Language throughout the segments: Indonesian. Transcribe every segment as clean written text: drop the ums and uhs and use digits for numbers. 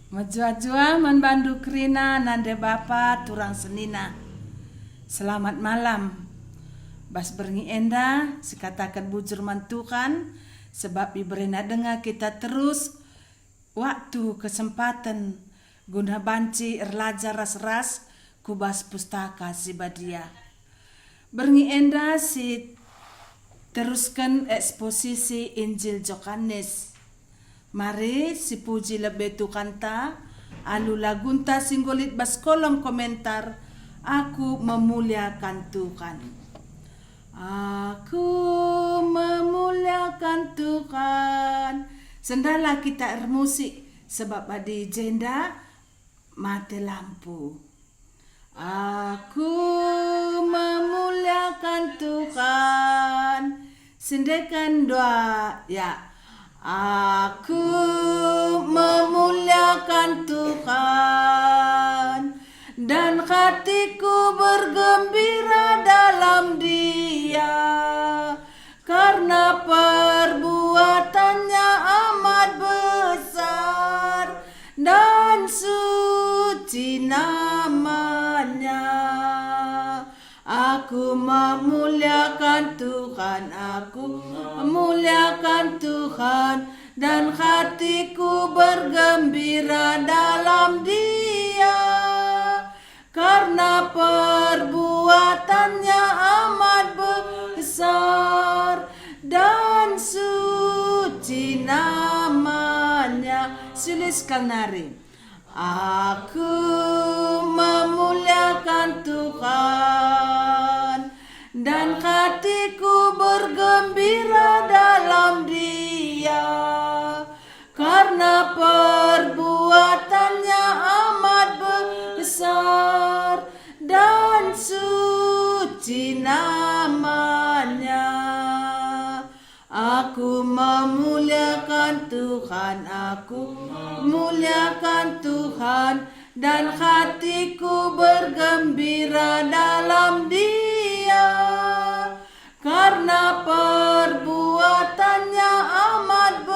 Majua-jua manbandu krina nande bapa turang senina. Selamat malam. Bas berngi enda sikatakan bujur mantukan sebab iberena dengar kita terus waktu kesempatan guna banci erlajar ras-ras kubas pustaka si badia. Berngi enda si teruskan eksposisi Injil Yohanes. Mari si puji lebih tu kanta alu lagunta singgolit bas kolom komentar aku memuliakan Tuhan. Aku memuliakan Tuhan. Sendala kita musik sebab adi jenda mati lampu. Aku memuliakan Tuhan. Sendekan doa ya. Aku memuliakan Tuhan dan hatiku bergembira dalam Dia karena perbuatannya amat besar dan suci namanya. Aku memuliakan Tuhan, aku memuliakan Tuhan dan hatiku bergembira dalam Dia karena perbuatannya amat besar dan suci namanya. Siliskan nari. Aku memuliakan Tuhan dan hatiku bergembira dalam Dia karena perbuatannya amat besar dan suci namanya. Aku memuliakan Tuhan, aku memuliakan Tuhan dan hatiku bergembira dalam Dia karena perbuatannya amat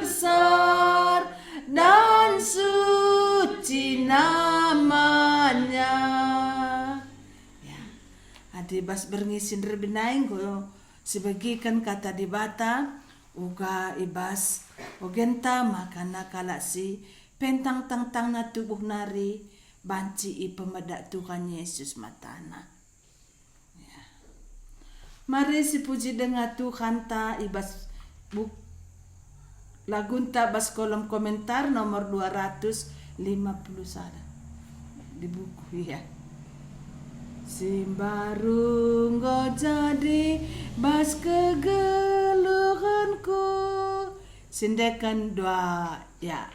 besar dan suci namanya. Ya, adi bas berngisin rerbinaing go sebagikan kata di bata uga ibas ogenta makana kalasi pentang tang na tubuh nari banci i pemedak Tuhan Yesus matana. Ya. Mari si puji dengan Tuhan ta ibas lagunta bas kolom komentar nomor 251 di buku ya. Simbarung go jadi bas kegeluhanku. Sindekan doa ya.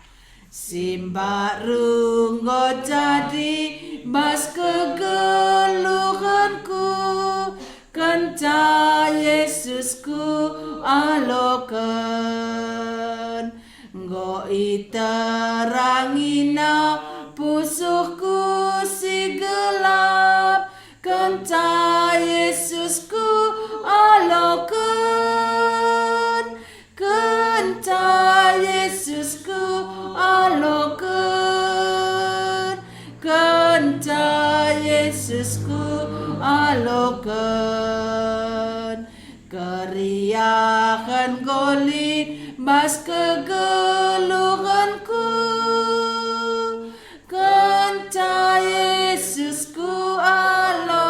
Simbarung go jadi bas kegeluhanku. Kenca Yesusku aloken. Go iterangina pusuhku si gelap. Kenca Yesusku aloken. Kenca Yesusku aloken. Kenca Yesusku aloken. Keriahan golit bas kegeluhanku. Kenca Yesusku aloken.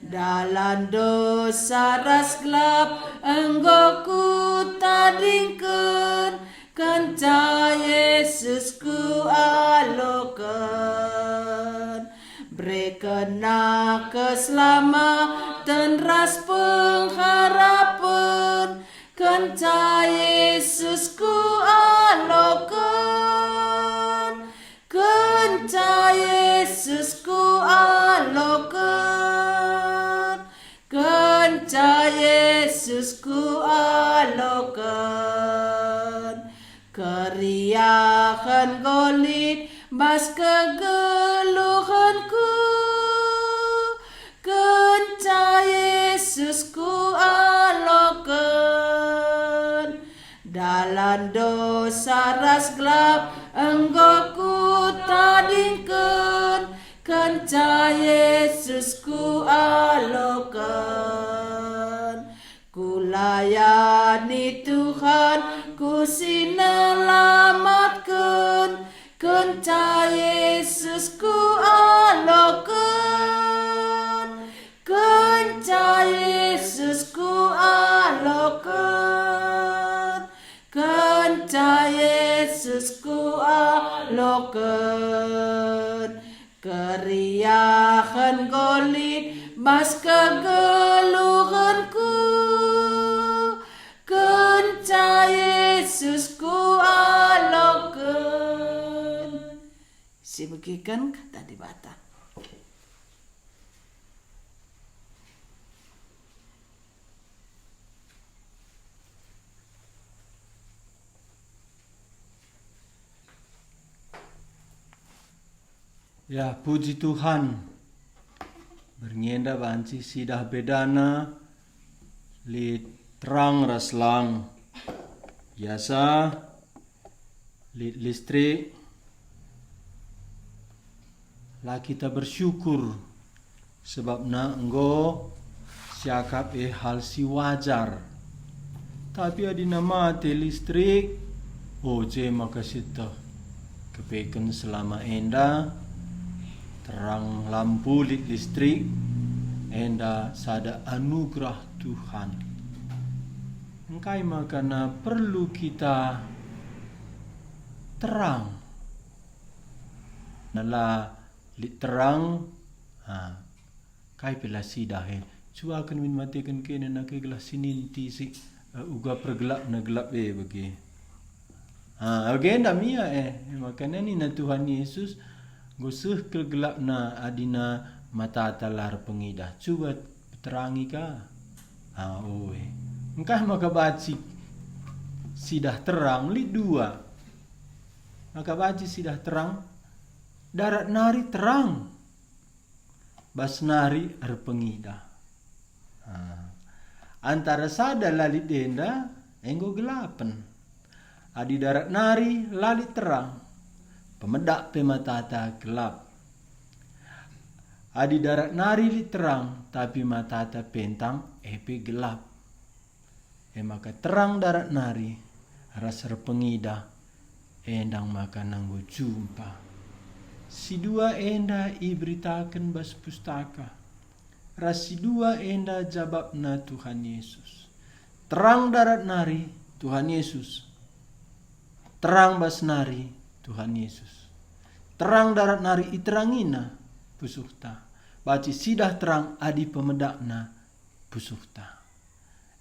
Dalam dosa ras gelap enggoku tadingken. Kenca Yesusku aloken. Berkena keselamatan ras pengharapan. Kenca Yesusku aloken. Kenca Yesusku aloken. Kenca Yesusku aloken. Keriahan golit bas kegeluhanku. Kenca Yesusku aloken. Dalam Kan dosa ras gelap engkau ku tadingkeun, kenca Yesus ku alokeun. Ku layani Tuhan, ku sinelamatkeun, kenca Yesus ku alokeun, kenca Yesus ku alokeun, kenca Yesus ku alokeun. Keriahan golit mas kegeluhanku, kenca Yesus ku alokeun. Si begikan kata di bata. Ya, puji Tuhan. Berngenda banci sidah bedana li terang raslang. Biasa li listrik. Lah kita bersyukur sebab na enggo siakap hal si wajar. Tapi adina mati listrik. Je makasih toh. Kepeken selama enda terang lampu listrik enda sada anugerah Tuhan. Engkai makana perlu kita terang. Nala terang kai pela sidah Cua akan min matikan kene na ke gelas sininti si uga pergelap na gelap bagi. Agenda mia makana ni na Tuhan Yesus gusuh kegelap na adina mata talar pengidah. Coba terangi ka. Engkah maka baci sidah terang li dua. Maka baci sidah terang darat nari terang. Bas nari ar pengidah. Antara sada lalit denda enggo gelapen. Adi darat nari lalit terang. Pemedak pematata gelap. Adi darat nari li terang, tapi matata pentang epe gelap. Maka terang darat nari, rasa pengida, endang maka nanggo jumpa. Si dua enda iberitakan bas pustaka. Rasi dua enda jawabna Tuhan Yesus. Terang darat nari, Tuhan Yesus. Terang bas nari, Tuhan Yesus. Terang darat nari iterangina pusukta. Baci sidah terang adi pemedakna pusukta.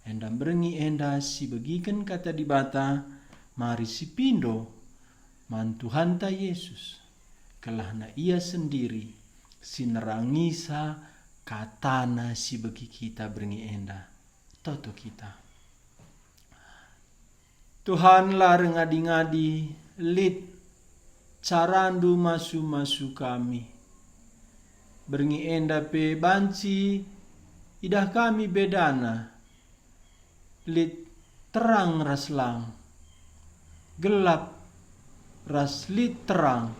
Enda berengi enda si bagikan kata di bata. Mari si pindo mantuhanta Yesus. Kelahna ia sendiri sinerangisa katana si bagi kita berengi enda. Toto kita. Tuhan lareng ngadi-ngadi lit carandu masu kami. Berengi enda pe banci idah kami bedana. Lit terang raslang. Gelap ras lit terang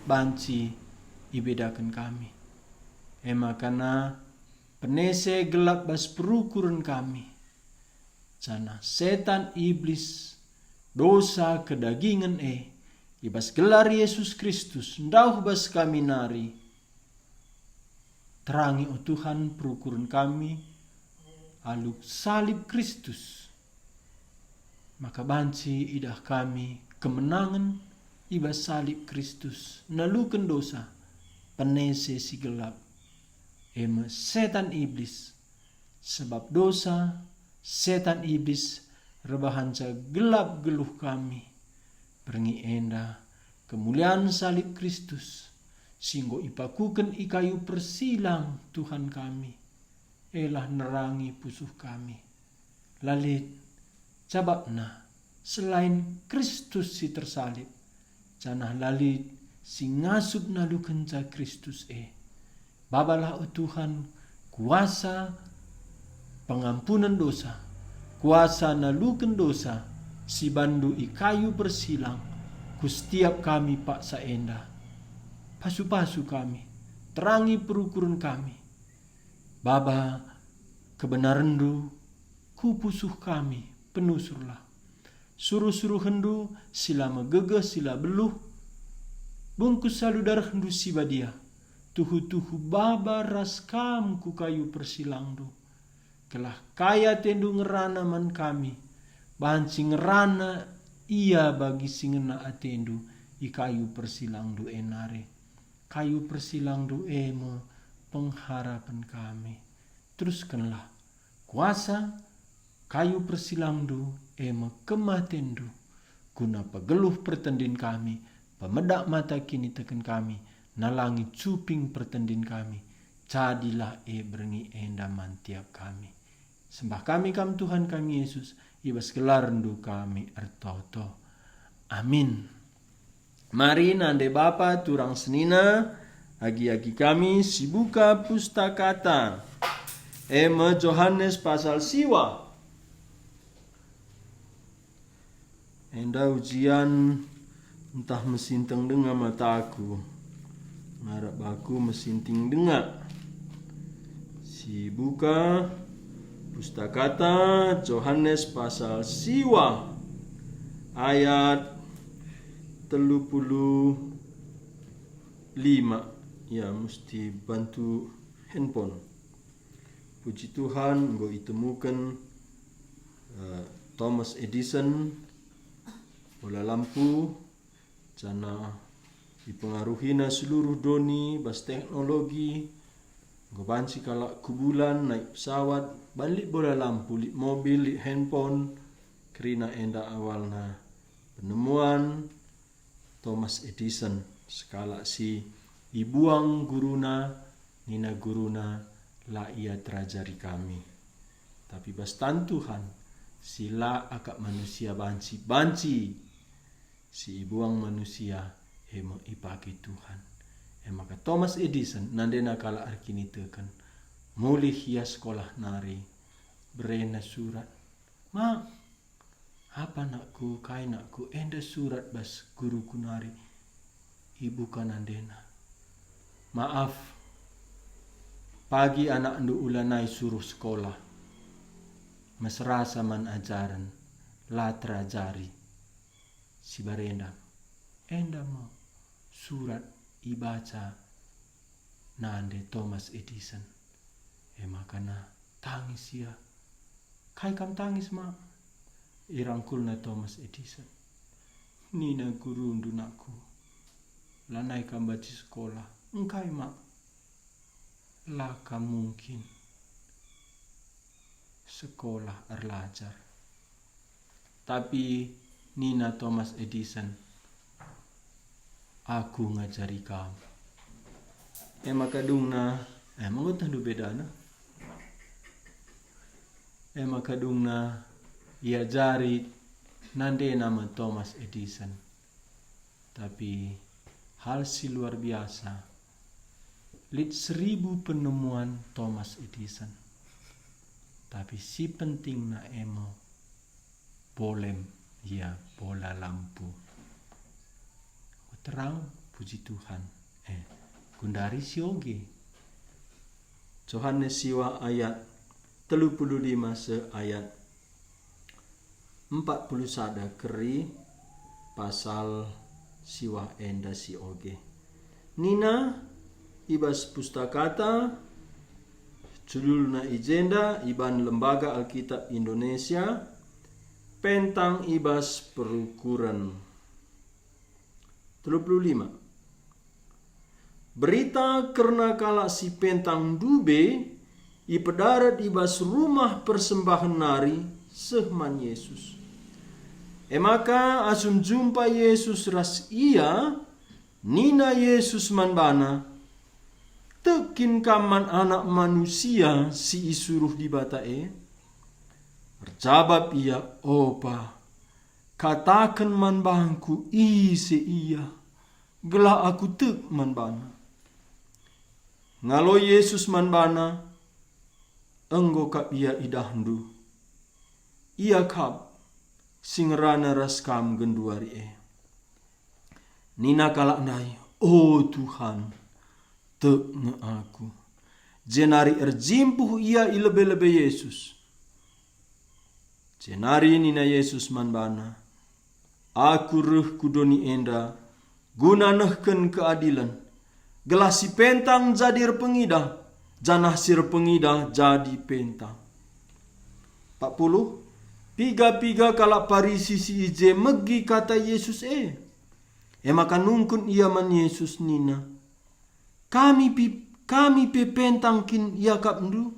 banci ibedakan kami. Makana penese gelap bas perukuran kami. Sana setan iblis dosa kedagingan ibas gelar Yesus Kristus ndauh bas kami nari. Terangi o Tuhan perukuran kami aluk salib Kristus. Maka banci idah kami kemenangan ibas salib Kristus nalukan dosa penese si gelap. Setan iblis sebab dosa setan iblis rebahanca gelap geluh kami. Berengi enda kemuliaan salib Kristus singgo ipakuken ikayu persilang Tuhan kami. Elah nerangi pusuh kami. Lalit cababna selain Kristus si tersalib. Canah lalit si ngasup naluken ca Kristus Babalah o Tuhan kuasa pengampunan dosa. Kuasa naluken dosa si bandu i kayu persilang, ku setiap kami Pak Saenda. Pasu-pasu kami, terangi perukuran kami. Baba, kebenaran du, ku pusuh kami, penusurlah. Suruh-suruh hendu, sila megegeh, sila beluh. Bungkus saludar hendu si badia. Tuhu-tuhu baba ras kam ku kayu persilang du. Kelah kaya tendu ngerana man kami. Banci ngerana ia bagi singena atendu i kayu persilang du enare. Kayu persilang du emo pengharapan kami. Teruskanlah kuasa kayu persilang du emo kematendu. Guna pegeluh pertendin kami. Pemedak mata kini teken kami. Nalangi cuping pertendin kami. Jadilah berengi endaman tiap kami. Sembah kami kam Tuhan kami Yesus. Ibas gelarndu kami ertoto. Amin. Mari nande Bapa turang senina. Agi-agi kami sibuka pustakata. Ema Johannes pasal siwa. Enda ujian entah mesinteng dengar mataku. Ngarap aku mesinting dengar. Sibuka pustakata Johannes pasal siwa. Ayat 35. Ya mesti bantu handphone. Puji Tuhan, gue ditemukan Thomas Edison bola lampu jana dipengaruhina seluruh doni bas teknologi. Gue banci kalau ke bulan naik pesawat balik bola lampu lik mobil lik handphone kerina enda awalna penemuan Thomas Edison sekala si dibuang guruna nina guruna la ia terajari kami. Tapi bas tan Tuhan sila akak manusia banci si ibuang manusia hema ipaki Tuhan. Maka Thomas Edison nandena kala arkini tekan mulih ia sekolah nari berena surat ma apa nakku kai nakku enda surat bas guru kunari ibu kanandena maaf pagi anak ndu ulanai suruh sekolah mesra saman ajaran la terajari si barenda enda mau surat ibaca nande Thomas Edison makana tangis ya kai kam tangis ma irangkulna Thomas Edison nina guru ndunaku lanai kam baci sekolah engkai mak laka mungkin sekolah erlajar tapi nina Thomas Edison aku ngajari kamu maka dungna mengutandu bedana maka dungna ia jari nande nama Thomas Edison tapi hal si luar biasa lit 1000 penemuan Thomas Edison tapi si penting na emo bolem ya bola lampu terang puji Tuhan gundari sioge Johannes siwa ayat 35 se ayat 41 keri pasal siwa enda sioge nina ibas pustakata judulna ijenda iban Lembaga Alkitab Indonesia pentang ibas perukuran 35 berita karena kala si pentang dube i pedarat ibas rumah persembahan nari sehman Yesus maka asum jumpa Yesus ras ia nina Yesus manbana tekin kaman anak manusia si isuruh di batae berjawab ia opa katakan man bangku ise iya gelah aku tek man bana ngalo Yesus man bana enggo kap ia idahdu ia kap singrana ras kam genduari Nina kalak nai, oh Tuhan, te nge aku. Jenari erjimpuh ia ilebe-lebe Yesus. Jenari nina Yesus manbana, aku reh kudoni enda, guna nehken keadilan. Gelas si pentang jadi pengida, janah sir pengida jadi pentang. 40. Piga-piga kalak Parisi si ije megi kata Yesus maka nungkun ia man Yesus nina. Kami pe pentang kin ia kapndu.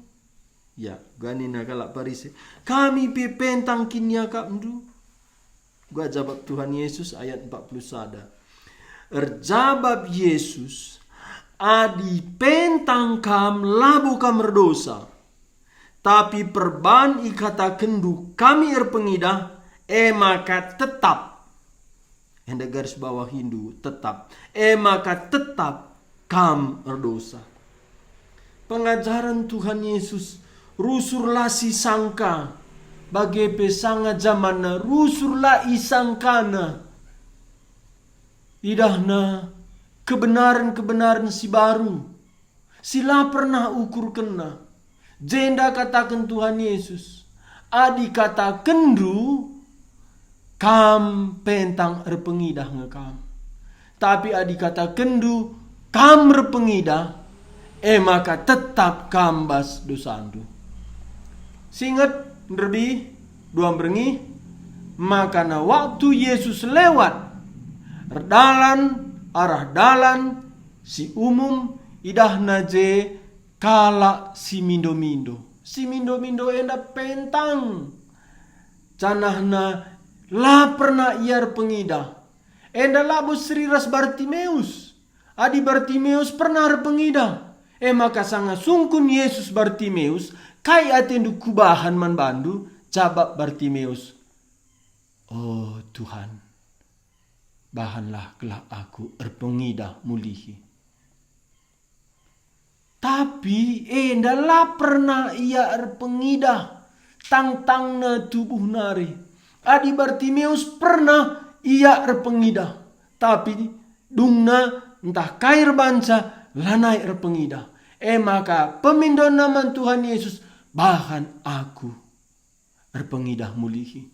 Ya, ganina kalak Parisi. Kami pe pentang kin ia kapndu. Gua jawab Tuhan Yesus ayat 41. Erjabab Yesus, adi pentang kam labu kam berdosa. Tapi perban ikata kendu kami erpengidah, maka tetap. Anda garis bawah Hindu, tetap. Maka tetap kam berdosa. Pengajaran Tuhan Yesus, rusurlah si sangka. Bagai pesanga zamana, rusurlah isangkana. Idahna kebenaran-kebenaran si baru. Sila pernah ukur kena. Jenda katakan Tuhan Yesus, adi kata kendu kam pentang erpengidah ngekam. Tapi adi kata kendu kam erpengidah, maka tetap kam bas dosandu. Singet nerbi dua berengi, makana waktu Yesus lewat arah dalan si umum idahna je kala si mindo-mindo. Si mindo-mindo enda pentang. Canahna la pernah iar pengida. Enda labu Sriras Bartimeus. Adi Bartimeus pernah pengida. Maka sanga sungkun Yesus Bartimeus. Kai atendu kubahan man bandu. Jabab Bartimeus. Oh Tuhan. Bahanlah kelak aku erpengida mulihi. Tapi endalah pernah ia erpengidah tang na tubuh nari. Adi Bartimeus pernah ia erpengidah. Tapi dungna entah kair banca lanai erpengidah. Maka pemindo naman Tuhan Yesus bahan aku erpengidah mulihi.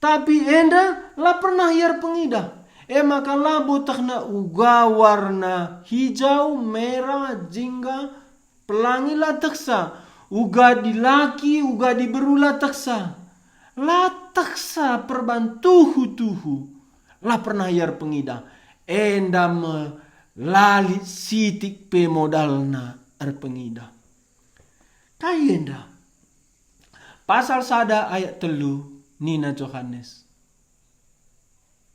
Tapi enda lah pernah ia erpengidah. Maka labu takna uga warna hijau, merah, jingga, pelangi la teksa, uga di laki, uga di berula teksa, la teksa perbantuhu-tuhu, la pernah yar pengida, enda melali sitik pe modalna erpengida. Kayenda, pasal sada ayat 3 Nina Johannes,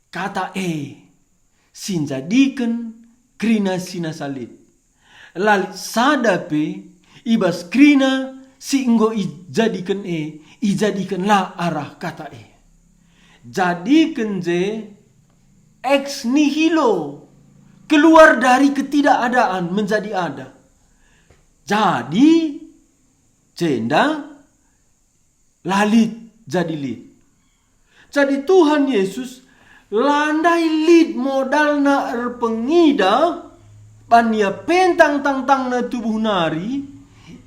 kata sinjadikan krina sinasalit. Lali sadape ibas krina si inggo ijadikan ijadikan la arah kata jadikan je ex nihilo, keluar dari ketidakadaan menjadi ada. Jadi jenda lalit jadi lit. Jadi Tuhan Yesus landai lit modalna erpengida pania pentang tang na tubuh nari,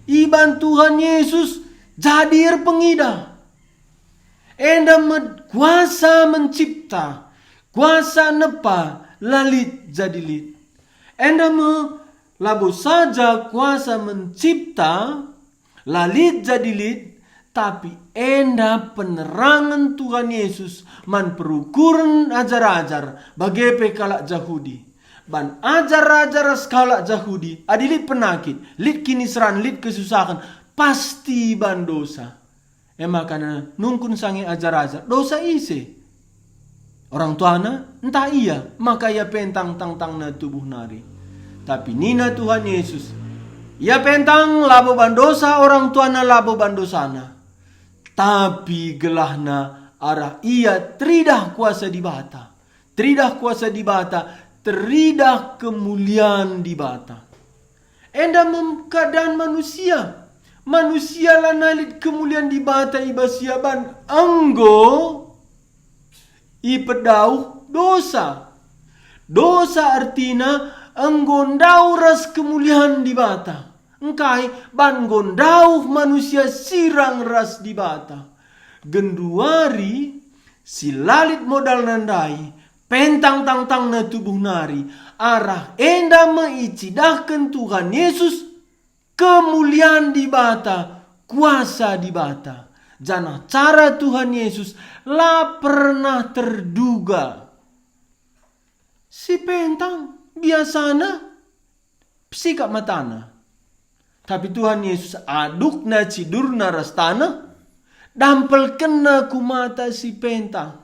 iban Tuhan Yesus jadi erpengida. Enda kuasa mencipta, kuasa nepa, lalit jadi lit. Enda labu saja kuasa mencipta, lalit jadi lit, tapi enda penerangan Tuhan Yesus man perukuran ajar-ajar bagai pekalak Yahudi. Ban ajar-ajar skala Yahudi adilit penakit, lit kinisran, lit kesusahan, pasti ban dosa. Makana nungkun sange ajar-ajar dosa ise. Orang tuana entah iya, maka ia pentang tang na tubuh nari. Tapi nina Tuhan Yesus, ia pentang labo ban dosa, orang tuana labo ban dosana. Tapi gelahna arah ia teridah kuasa di bata. Teridah kuasa di bata, teridah kemuliaan di bata. Enda keadaan manusia. Manusia lah nalit kemuliaan di bata ibasiaban. Anggo ipedau dosa. Dosa artinya enggondau ras kemuliaan di bata. Engkai ban gondau manusia sirang ras di bata. Genduari silalit modal nandai pentang tang na tubuh nari arah enda meicidahkan Tuhan Yesus kemuliaan di bata, kuasa di bata. Jana cara Tuhan Yesus lah pernah terduga. Si pentang biasana sikap matana. Tapi Tuhan Yesus aduk na cidur na rastana. Dampel kena ku mata si pentang.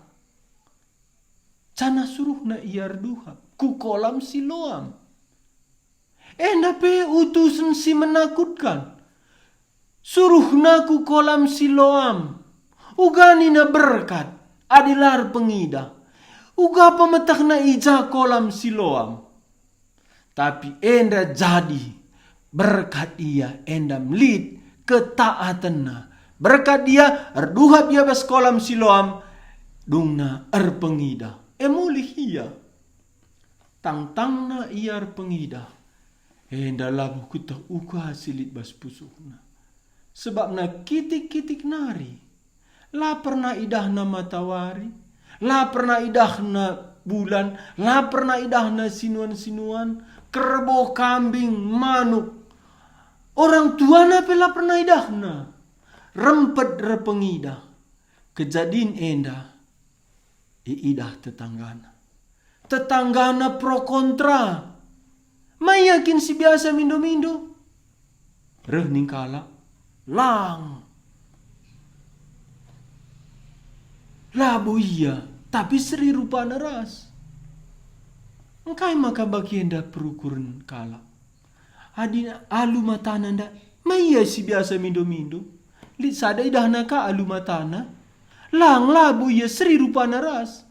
Cana suruh na iar duha ku kolam Siloam. Nape utusan si menakutkan. Suruh na ku kolam Siloam. Ugani na berkat adilar pengida. Uga pemetak na ija kolam Siloam. Tapi enda jadi berkat ia enda melit ketaatan na. Berkat dia erduhap ia bas kolam Siloam dungna erpengida. Mulih ia. Tang na ia erpengida. Enda labu kuta uka silit bas pusuhna. Sebab na kitik-kitik nari. La pernah idahna matawari. La pernah idahna bulan. La pernah idahna sinuan-sinuan. Kerbo, kambing, manuk. Orang tuana pela pernah idahna. Rempet repengida. Kejadian enda. Iidah tetanggana. Tetanggana pro kontra. Mayakin si biasa mindo-mindo. Reh ningkala. Lang. Labu iya. Tapi seri rupa neras. Engkai maka bagi enda perukuran kala. Adina alu matana nda. Maya si biasa mindo-mindo. Lit sada idahna ka alu matana. Lang labu iya seri rupa neras.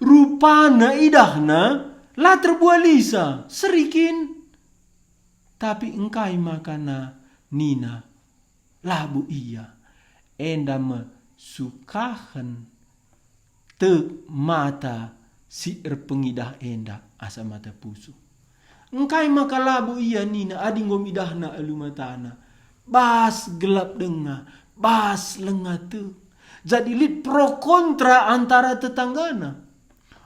Rupana idahna. La terbuat lisa. Serikin. Tapi engkai makana nina. Labu iya. Enda mesukahan. Te mata si erpengidah enda asa mata pusu. Engkai maka labu iya nina adi ngom idahna alu matana. Bas gelap denga. Bas lengah tu. Jadi lit pro kontra antara tetanggana.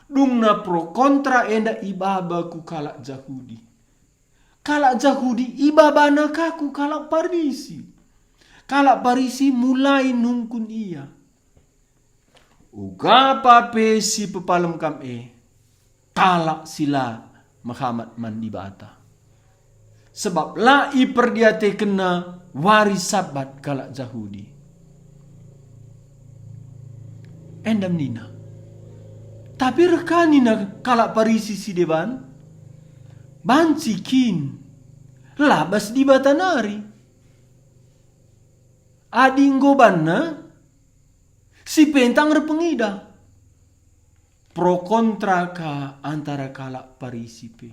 Dungna pro kontra enda ibaba ku kalak Jahudi. Kalak Jahudi ibabana kaku kalak Parisi. Kalak Parisi mulai nungkun iya. Uga pape si pepalem kam talak sila Muhammad mandi bata. Sebab la iperdiate kena waris sabat kalak Jahudi. Endam nina. Tapi rekani na kalak Parisi si deban. Bancikin. Labas di bata nari. Adinggoban na. Si pentang repengida. Pro kontra ka antara kalak Parisi pe.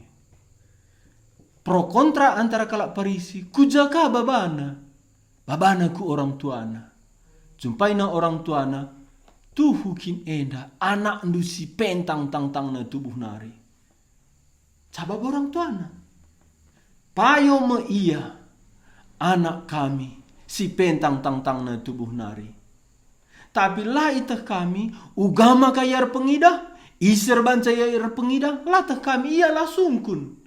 Pro kontra antara kalak Parisi. Kujaka babana. Babana ku orang tuana. Jumpai na orang tuana. Tuhukin enda. Anak ndu si pentang tang na tubuh nari. Cabab orang tuana. Payo me iya. Anak kami. Si pentang tang na tubuh nari. Tapi lah itah kami, ugama kaya pengida, iser banca ya pengida, latah kami ialah sungkun.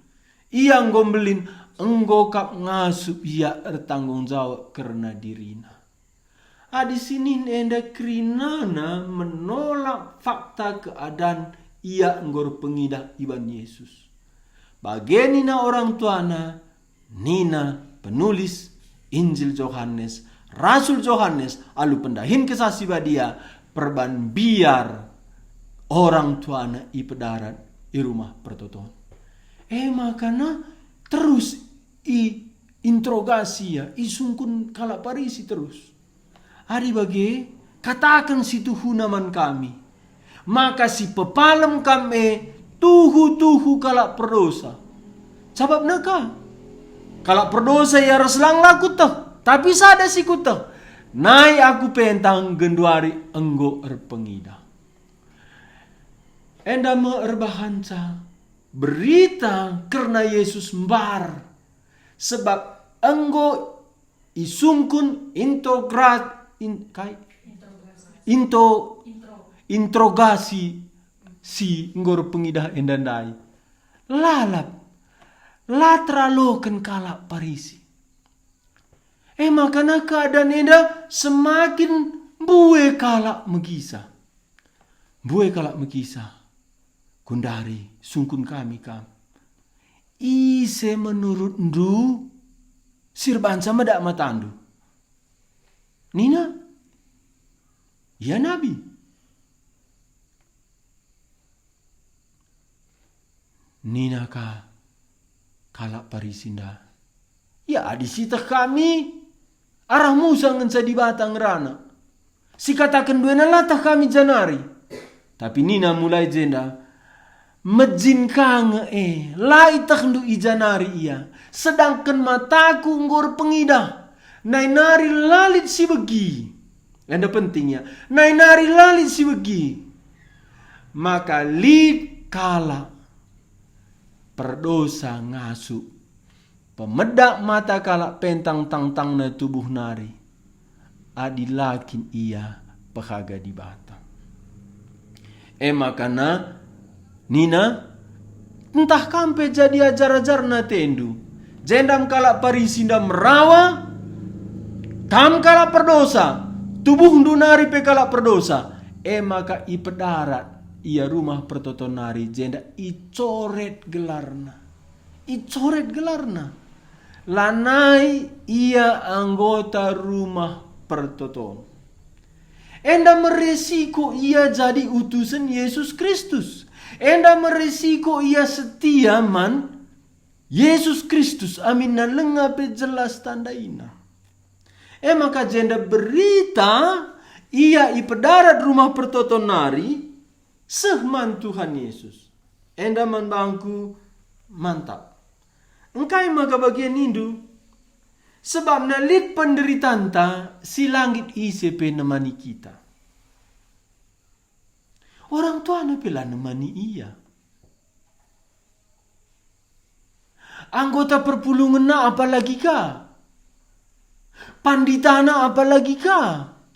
Ia ngombelin, enggo kap ngasup ia bertanggung jawab karena dirina. Di sini enda krinana menolak fakta keadaan ia enggor pengida iban Yesus. Bagenina orang tuana, nina penulis Injil Yohanes, Rasul Yohanes, alu pendahin kesasi badia, perban biar orang tuana i pedarat i rumah pertoton. Makana terus i interogasi ya, i sungkun kalak Parisi terus. Hari bagi katakan si tuhu naman kami, maka si pepalem kami tuhu kalak perdosa. Sabab naka, kalak perdosa ya reslang laku tah. Tapi sada si kuta. Nai aku pentang genduari enggo erpengida. enda merbahanca berita karena Yesus mbar. Sebab enggo isungkun interogasi si nggor pengidah endandai. Lalap latraloken kalak Parisi. Makana keadaan enda semakin bue kalak megisa. Kundari sungkun kami kam. Ise menurut ndu sirban sama dak matandu. Nina, ya Nabi. Nina ka kalak Parisinda. Ya disitah kami arah Musa ngensa di batang rana. Si katakan dua latah kami janari. Tapi Nina mulai jenda. Mejin kange lai takndu ijanari ia. Sedangkan mataku ngor pengidah. Nai nari lalit si begi. Yang pentingnya. Nai nari lalit si begi. Maka lid kala perdosa ngasuh. Pemedak mata kalak pentang tang na tubuh nari. Adilakin ia pehaga di batang. Makana Nina entah kampe jadi ajar-ajar na tendu. Jendam kalak Parisinda merawa. Kam kalak perdosa. Tubuh nari pe kalak perdosa. Maka ipedarat. Ia rumah pertoton nari jenda icoret gelarna. Lanai ia anggota rumah pertoton. Enda meresiko ia jadi utusan Yesus Kristus. Enda meresiko ia setia man Yesus Kristus. Amin na lengape jelas tanda ina. Maka jenda berita ia ipedarat rumah pertoton nari sehman Tuhan Yesus. Enda man bangku mantap. Engkai maka bagian indu. Sebab nalit penderitaan ta si langit ise pe nemani kita. Orang tua na pela nemani ia. Anggota perpulungan na apalagi ka. Panditana apalagi ka.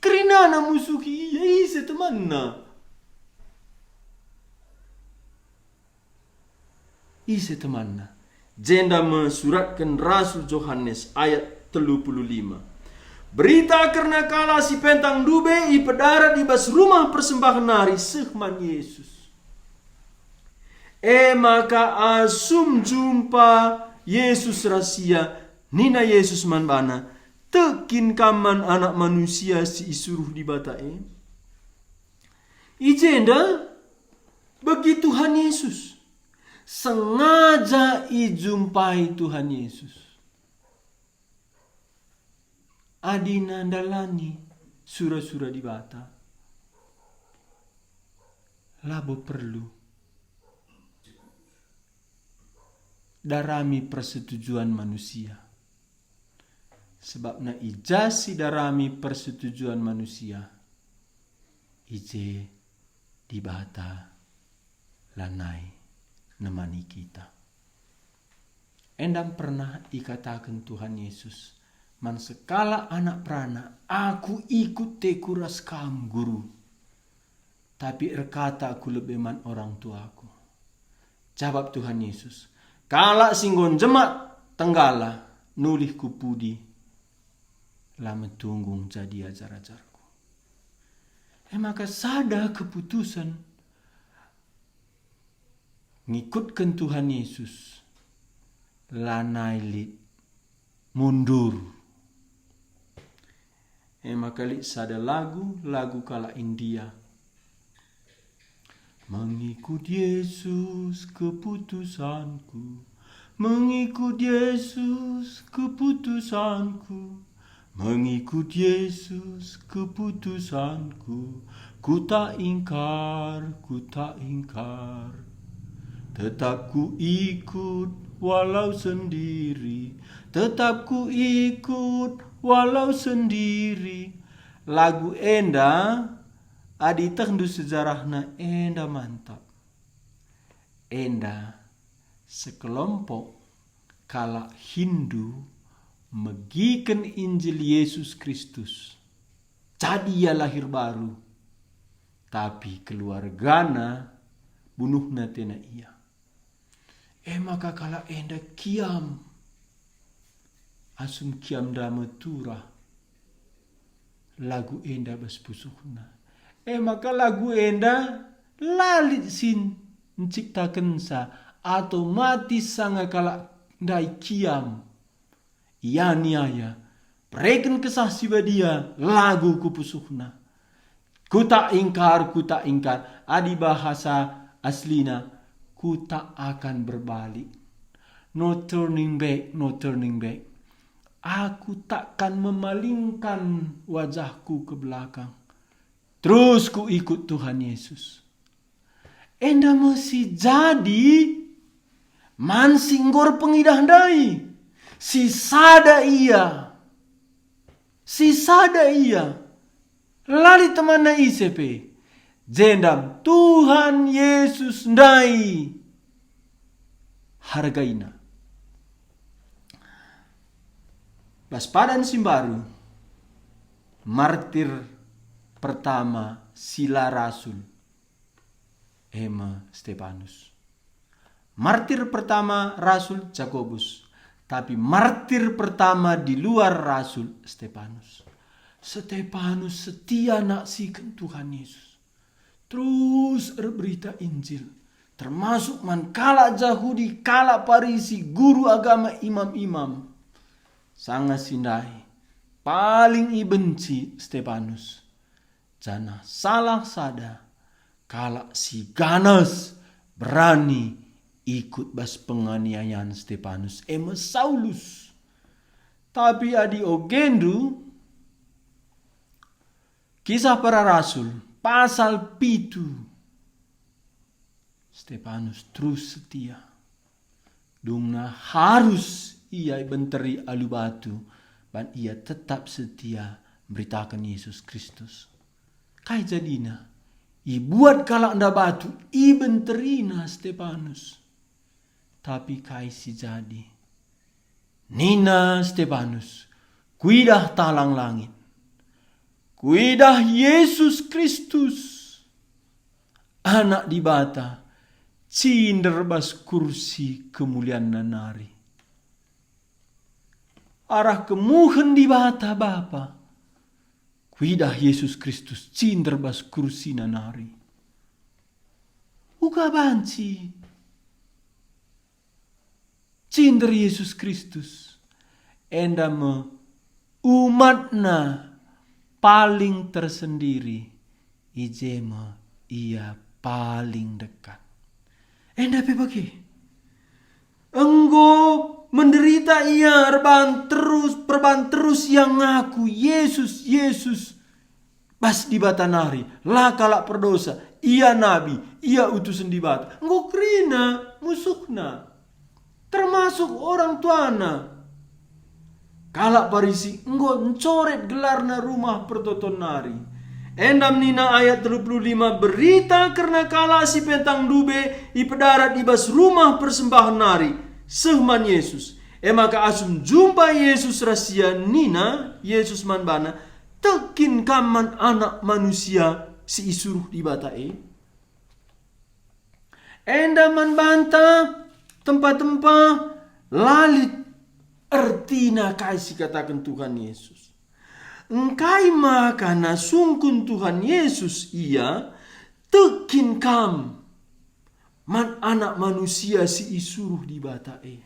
Kerina na musuki ia ise teman na. Ise teman na. Jenda mensuratkan Rasul Yohanes ayat 35. Berita karena kala si pentang dube ipedarat di bas rumah persembahan nari sehman Yesus. Maka asum jumpa Yesus rahasia nina Yesus manbana tekin kaman anak manusia si isuruh di bata Ijenda bagi Tuhan Yesus. Sengaja ijumpai Tuhan Yesus. Adina dalani sura-sura di bata. Labo perlu darami persetujuan manusia. Sebab na ijasi darami persetujuan manusia. Ije di bata lanai nemani kita. Endam pernah dikatakan Tuhan Yesus. Man sekala anak perana, aku ikut tekuras kam guru. Tapi erkata aku lebih man orang tuaku. Jawab Tuhan Yesus. Kala singgon jemak tenggala, nulih kupudi. Lama tunggung jadi ajar-ajarku. Maka sada keputusan. Ngikutkan Tuhan Yesus. Lanailit. Mundur. Maka sada lagu kala India. Mengikut Yesus keputusanku. Mengikut Yesus keputusanku. Mengikut Yesus keputusanku. Ku tak ingkar. Tetap ku ikut walau sendiri. Tetap ku ikut walau sendiri. Lagu enda adi tendu sejarahna enda mantap. enda sekelompok kala Hindu megiken Injil Yesus Kristus. Jadi ia lahir baru. Tapi keluargana bunuhna tena ia. Maka kala enda kiam. Asum kiam dama turah. Lagu enda baspusuhna. Maka lagu enda lalit sin menciptakan sa. Otomatis sanga kala ndai kiam. Ia niaya. Preken kesah siba dia lagu kupusuhna. Ku tak ingkar. Adi bahasa aslina. Ku tak akan berbalik. No turning back. Aku takkan memalingkan wajahku ke belakang. Terus ku ikut Tuhan Yesus. Enda mesti jadi mansinggor pengidah dai. Si sada iya. Lali temana isepe. Jendam Tuhan Yesus ndai. Hargaina. Baspadan Simbaru. Martir pertama sila rasul. Stefanus. Martir pertama rasul Jakobus. Tapi martir pertama di luar rasul Stefanus. Stefanus setia naksikan Tuhan Yesus. Terus berita Injil. Termasuk kala Yahudi, kala Parisi, guru agama, imam-imam. Sangat sindai. Paling ibenci Stefanus. Jana salah sada. Kala si ganas berani ikut bas penganiayaan Stefanus. Saulus. Tapi adi ogendu. Kisah para Rasul. Pasal 7. Stefanus terus setia. Dungna harus ia benteri alu batu. Dan ia tetap setia beritakan Yesus Kristus. Kai jadina. Buat kalau anda batu. Benterina Stefanus. Tapi kai si jadi. Nina Stefanus. Kuidah talang langit. Kuidah Yesus Kristus. Anak di bata. Cinder bas kursi kemuliaan nanari. Arah kemuhen di bata Bapa. Kuidah Yesus Kristus cinder bas kursi nanari. Uga banci. Cinder Yesus Kristus. Enda me umatna paling tersendiri. Ijema ia paling dekat. Enda bagi. Enggo menderita ia perban terus yang ngaku Yesus. Bas di batanari. Lah kalak perdosa. Ia nabi. Ia utusan di bata. Enggo krina musuhna. Termasuk orang tuana. Kalak Parisi. Enggo ncoret gelarna rumah pertoton nari. Endam nina ayat 35 berita karena kala si pentang dube ipedarat ibas rumah persembahan nari sehman Yesus. Maka asum jumpa Yesus rahasia nina Yesus manbana tekin kaman anak manusia si isuruh di batae. Endam manbanta tempat-tempat lalit ertina kasih katakan Tuhan Yesus. Engkai makana sungkun Tuhan Yesus ia tekin kam man anak manusia si isuruh di batae.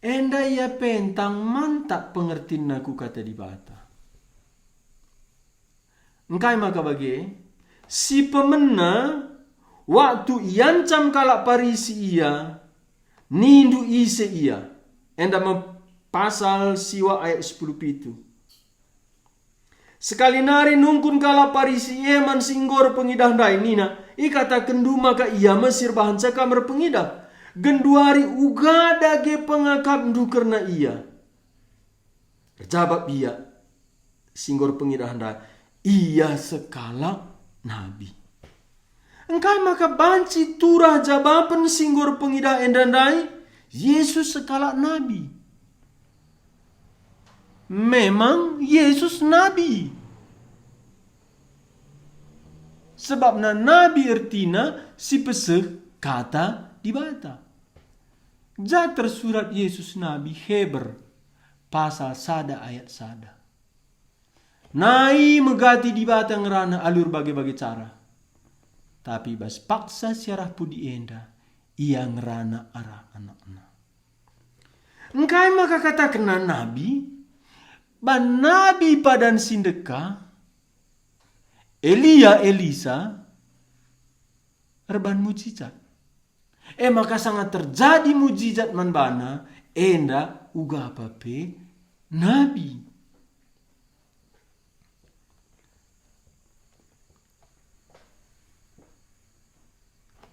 Enda ia pentang mantak pengertin aku kata di bata. Engkai maka bagi si pemena waktu iancam kalak Parisi ia nindu ise ia. Enda pasal siwa ayat 10 pitu. Sekali nari nungkun kala Parisi eman singgor pengidah dai nina. Ikata kendu maka ia mesir bahan kamar pengidah. Genduari ugada ge pengakap ndu karena ia. Jawab ia. Singgor pengidah dai. Ia sekala nabi. Engkai maka banci turah jabapan singgor pengida endandai Yesus sekala nabi. Memang Yesus nabi. Sebab nabi ertina si peseh kata dibata. Ja tersurat Yesus nabi Heber pasal sada ayat sada. Nai megati dibata ngerana alur bagi-bagi cara. Tapi bas paksa siarah pudi enda ia ngerana arah anak-anak. Engkai maka kata kena nabi, ban nabi padan sindeka, Elia Elisa, erban mujizat. Maka sangat terjadi mujizat manbana, enda uga pape nabi.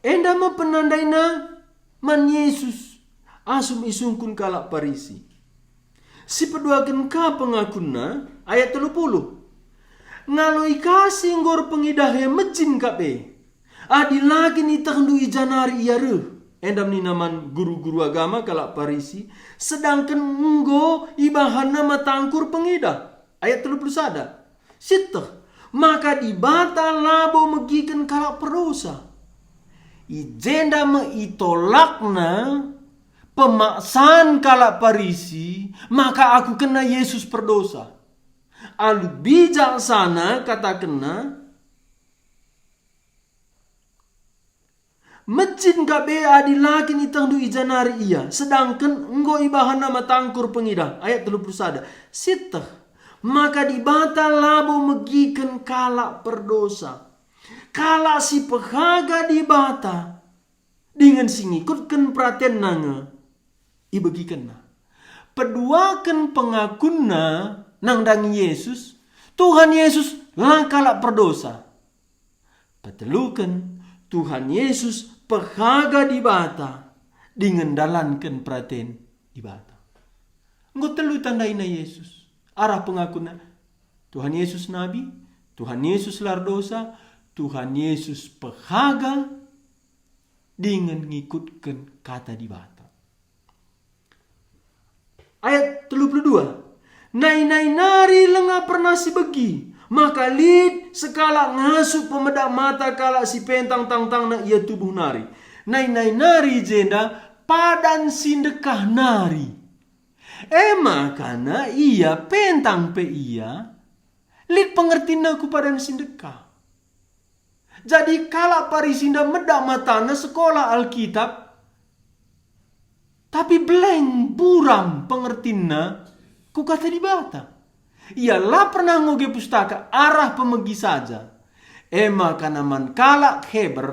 Enda penandaina man Yesus asum isungkun kalak parisi. Si peduakan ka pengakunna ayat 30. Ngaloi kasih ngor pengidahe mejin kape. Adi lagi ni tahndu ijanari iare. Endam ni naman guru-guru agama kalak parisi. Sedangkan nggo ibahan nama tangkur pengidah. Ayat 31. Sitah. Maka dibata labo megikan kalak perosa. Ijenda meitolakna pemaksaan kalak parisi, maka aku kena Yesus perdosa. Alu bijaksana kata kena, mejin kabe adi lagi ni tangdu ijanari iya, sedangkan enggo ibahan nama tangkur pengidah. Ayat 31. Sitah, maka dibata labo megikan kalak perdosa. Kala si pehaga dibata dengan singikutkan perhatian nanga ibagikan na peduakan pengakunna nang dang Yesus Tuhan Yesus langkala perdosa petelukan Tuhan Yesus pehaga dibata dengan dalankan perhatian dibata nggo telu tandaina Yesus arah pengakunna Tuhan Yesus nabi, Tuhan Yesus lar dosa, Tuhan Yesus pehaga dengan ngikutkan kata dibata. Ayat 32. Nai nari lengah pernah si begi. Maka lid sekala ngasup pemedak mata kala si pentang tang na ia tubuh nari. Nai nari jenda padan sindekah nari. Makana ia pentang pe ia. Lid pengertiin aku padan sindekah. Jadi kala parisinda medak matana sekolah Alkitab. Tapi beleng buram pengertina ku kata dibata. Ialah pernah ngoge pustaka arah pemegi saja. Maka naman kala Heber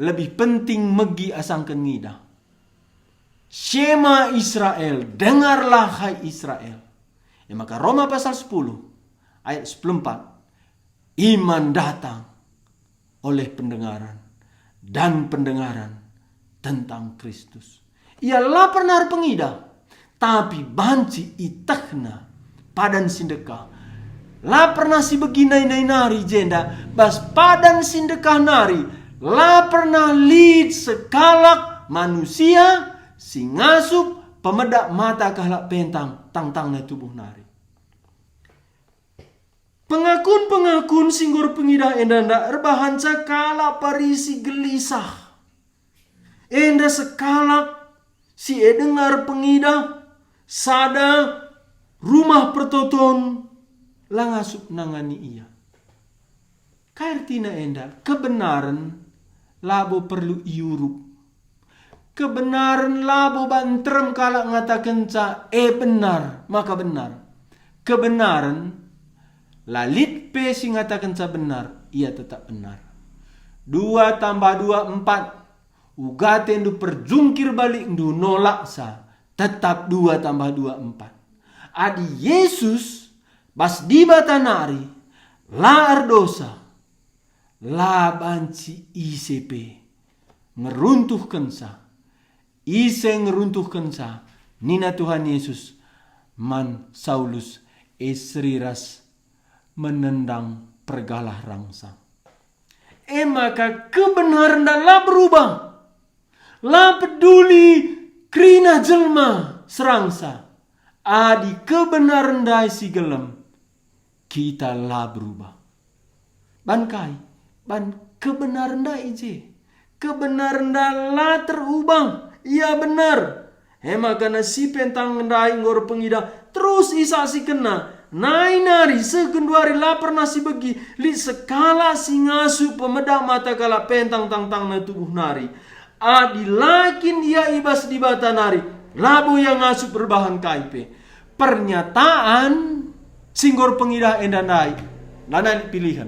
lebih penting megi asangkan ngida. Shema Israel, dengarlah hai Israel. Maka Roma pasal 10 ayat 14. Iman datang oleh pendengaran dan pendengaran tentang Kristus. Ialah pernah pengidah, tapi banci itakna padan sindekah. La pernah si beginai nari jenda, bas padan sindekah nari. La pernah lid sekalak manusia si ngasup pemedak mata kahlak pentang tang-tangna tubuh nari. Pengakun singgur pengidah endanda erbahan cakala parisi gelisah. Enda sekalak si dengar pengidah sada rumah pertoton langasup nangani ia. Kairtina enda kebenaran labo perlu iurup. Kebenaran labo bantrem kalak ngatakan ca benar maka benar. Kebenaran lalit pe si ngatakan sa benar, ia tetap benar. 2 tambah 2 4. Ugate ndu perjungkir balik ndu nolak sa. Tetap 2 tambah 2 4. Adi Yesus bas di batanari la ardosa la banci ICP ngeruntuhkan sa. Ise ngeruntuhkan sa. Nina Tuhan Yesus man Saulus esriras menendang pergalah rangsa. maka kebenaran dah berubah. La peduli krina jelma serangsa. Adi kebenaran dah si gelem. Kita la berubah. Ban kai, ban kebenaran dah ije. Kebenaran dah la terubah. Iya benar. Maka si pentang dah ngor pengida terus isa si kena. Nai nari segenduari lapar nasi begi li sekala si ngasu pemedak mata kala pentang tang na tubuh nari. Adi lakin ia ibas di bata nari. Labu yang ngasu berbahan kaipe. Pernyataan singgor pengidah enda nai. Lana pilihan.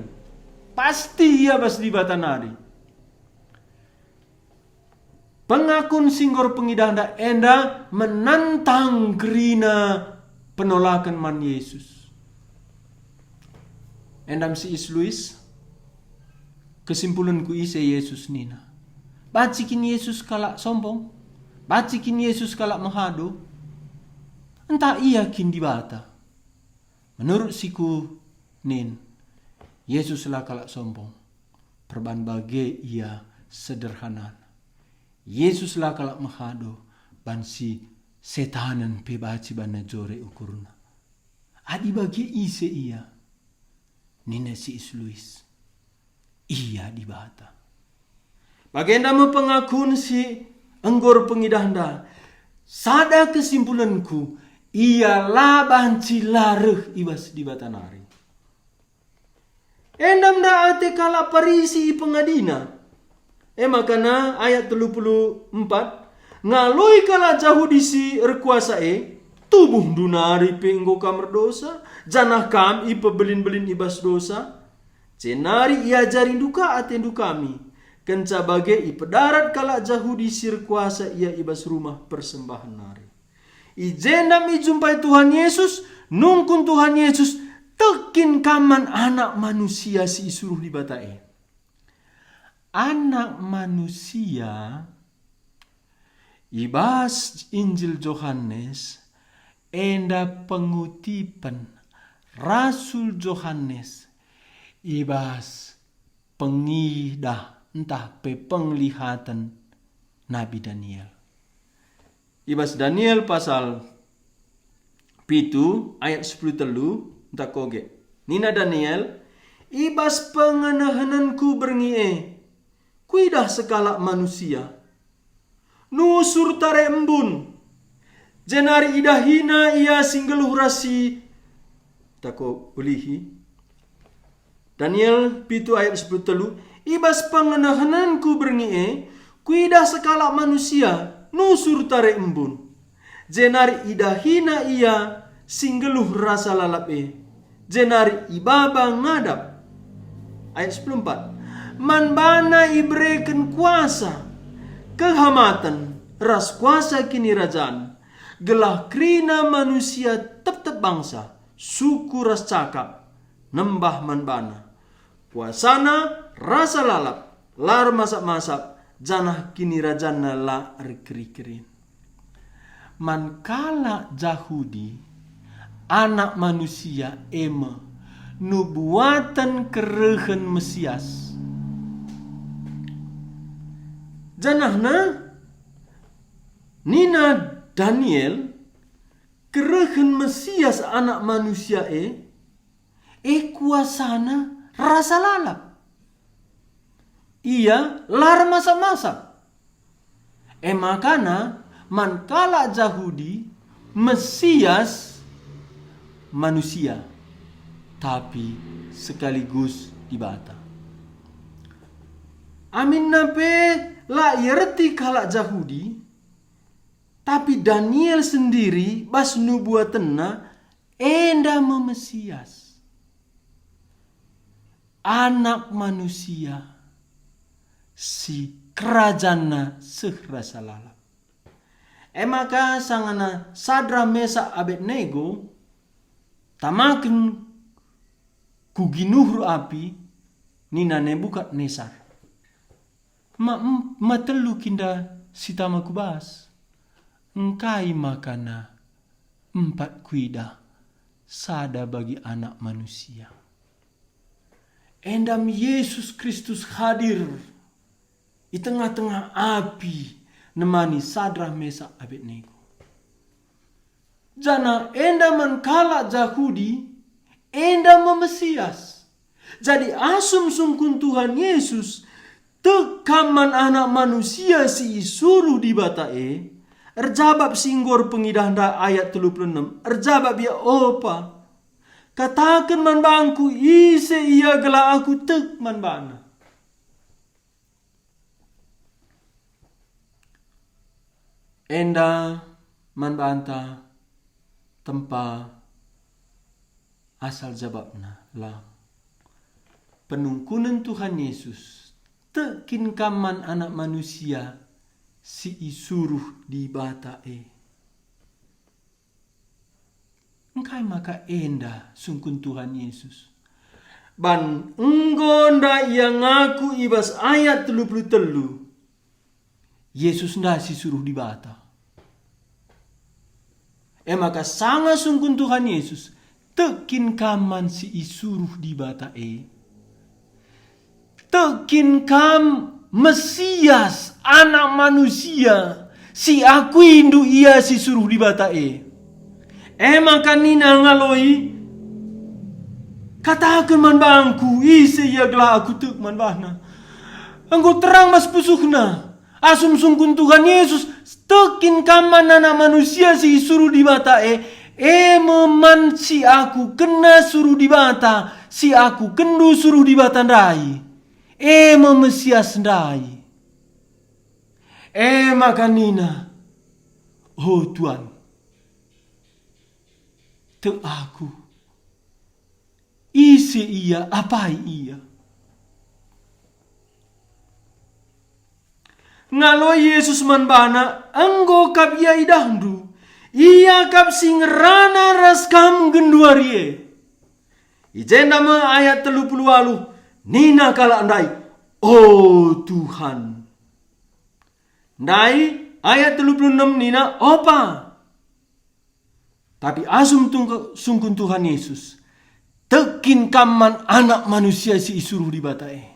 Pasti ia bas di bata nari. Pengakun singgor pengidah enda menantang gerina penolakan man Yesus. Endam si Isluis kesimpulanku ise Yesus nina. Bacikin Yesus kalak sombong. Bacikin Yesus kalak menghado. Entah ia kin dibata. Menurut siku nin. Yesus lah kalak sombong. Perban bagai ia sederhana. Yesus lah kalak menghado. Ban si setanan pe baci bana jore ukurna. Adi bagi ise iya. Nina si Isluis. Iya dibata. Bagenda mepengakun si enggor pengidahanda. Sada kesimpulanku. Ia laban cilareh ibas dibata nari. Endam da ate kala parisi pengadina. Makana ayat 34. Ngaloi kala jauh disi rekuasa tubuh dunari penggo kamar dosa. Janah kam ipa belin-belin ibas dosa. Cenari ia jarin duka atendu kami. Kenca bagai ipa darat kala jauh disi rekuasa ia ibas rumah persembahan nari. Ijendam ijumpai Tuhan Yesus. Nungkun Tuhan Yesus. Tekin kaman anak manusia si isuruh dibatai. Anak manusia ibas Injil Yohanes enda pengutipan Rasul Yohanes ibas pengidah entah penglihatan Nabi Daniel. Ibas Daniel pasal 7 ayat 10 telu entah koge. Nina Daniel ibas pengenahananku berngie kuidah sekala manusia. Nusur tare embun. Jenari idahina ia singgeluh rasi. Tako ulihi. Daniel 7 ayat 10 telu. Ibas pengenahananku berngie. Kuidah sekala manusia. Nusur tare embun. Jenari idahina ia singgeluh rasa lalape. Jenari ibaba ngadap. Ayat 14. Man bana ibreken kuasa. Kehamatan ras kuasa kini rajaan. Gelah krina manusia tetap bangsa. Suku ras cakap. Nembah man bana. Kuasana rasa lalap. Lar masak-masak. Janah kini rajana la rekri-kerin. Man kala Yahudi. Anak manusia ema. Nubuatan kerehen Mesias. Janahna Nina Daniel kerehen Mesias anak manusia kuasana rasa lalap. Ia lar masak-masak. Makana man kala Yahudi Mesias manusia tapi sekaligus dibata. Amin nape la yerti kala Yahudi tapi Daniel sendiri bas nubuatenna enda memesias. Anak manusia si kerajana sehrasa lalap. Maka sangana Sadra Mesa Abednego tamaken kuginuhru api nina Nebukadnesar. Matelu kinda sitama kubas. Engkai makana 4 kuida sada bagi anak manusia. endam Yesus Kristus hadir di tengah-tengah api nemani Sadrak Mesak Abednego. Jana endaman kala Yahudi, endam Mesias. Jadi asum sungkun Tuhan Yesus tekaman anak manusia si suruh di batae. Erjabab singgor pengidahanda ayat 36. Erjabab ya opa. Katakan man bangku ise ia gela aku tek man bana. Enda man banta tempa asal jawabna lah. Penungkunan Tuhan Yesus tekin kaman anak manusia si isuruh di batae. Engkai maka enda sungkun Tuhan Yesus. Ban enggonda yang ngaku ibas ayat 33. Yesus nda si suruh di bata. Maka sangat sungkun Tuhan Yesus tekin kaman si isuruh di batae. Tekin kam Mesias, anak manusia, si aku indu ia si suruh di batae. Maka nina ngaloi, katakan man bangku, ise ia gelah aku tek man bahna. Engkau terang mas pusuhna, asum sungkun Tuhan Yesus, tekin kaman anak manusia si suruh di batae. Meman si aku kena suruh di bata, si aku kendu suruh di bata ndai. Mesias ndai. Maka nina, oh Tuhan, te aku, isi ia, apai ia. Ngalo Yesus manbana, enggo kap ia idahdu, ia kap singrana raskam genduarie. Ijenda me ayat 38. Nina kala ndai, oh Tuhan. Ndai ayat 36 nina opa. Tapi asum sungkun Tuhan Yesus tekin kaman anak manusia si isuruh di batae.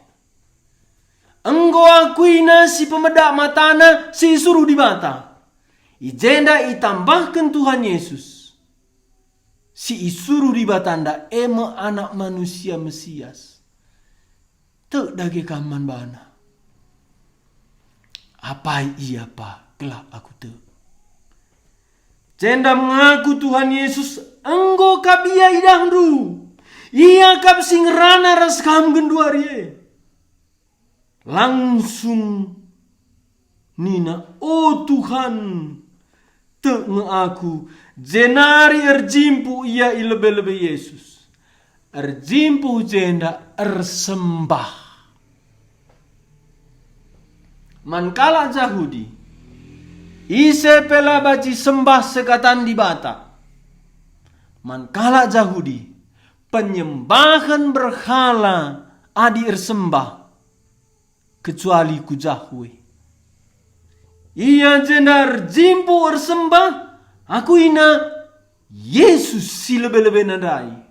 Enggo akuina si pemedak matana si isuruh di bata. Ijenda itambahkan Tuhan Yesus si isuruh di batanda anak manusia Mesias. Tek dage kaman bana. Apai ia pa kelak aku tek. Jenda mengaku Tuhan Yesus enggo kabia idahdu. Ia kap singrana raskam genduarie. Langsung nina, oh Tuhan, tek mengaku jenari erjimpu ia ilebe-lebe Yesus. Erjimpu jenda ersembah. Mankala Yahudi ise pela baci sembah sekatan di bata. Mankala Yahudi penyembahan berhala adi ersembah kecuali ku Yahweh. Ia jendar jimpu ersembah aku ina Yesus si lebe-lebe nadai.